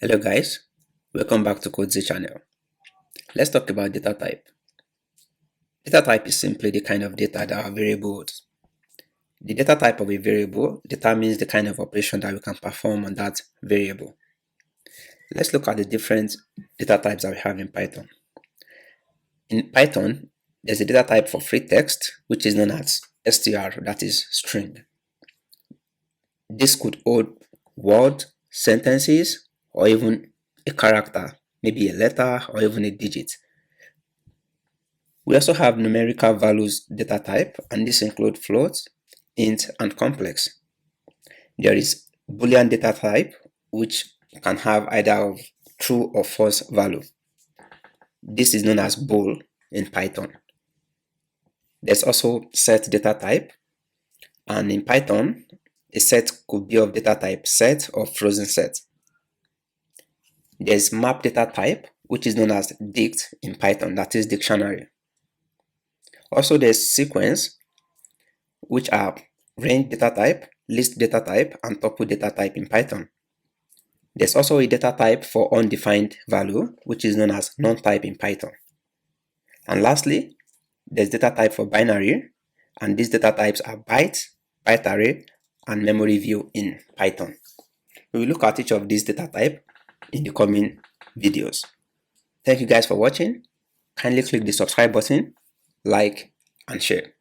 Hello guys, welcome back to CodeZ channel. Let's talk about data type. Data type is simply the kind of data that are variables. The data type of a variable determines the kind of operation that we can perform on that variable. Let's look at the different data types that we have in Python. In Python, there's a data type for free text, which is known as str, that is string. This could hold words, sentences, or even a character, maybe a letter or even a digit. We also have numerical values data type, and this include float, int, and complex. There is Boolean data type, which can have either of true or false value. This is known as bool in Python. There's also set data type, and in Python, a set could be of data type set or frozen set. There's map data type, which is known as dict in Python, that is dictionary. Also, there's sequence, which are range data type, list data type, and tuple data type in Python. There's also a data type for undefined value, which is known as non-type in Python. And lastly, there's data type for binary, and these data types are byte, byte array, and memory view in Python. We will look at each of these data type in the coming videos. Thank you guys for watching. Kindly click the subscribe button, like, and share.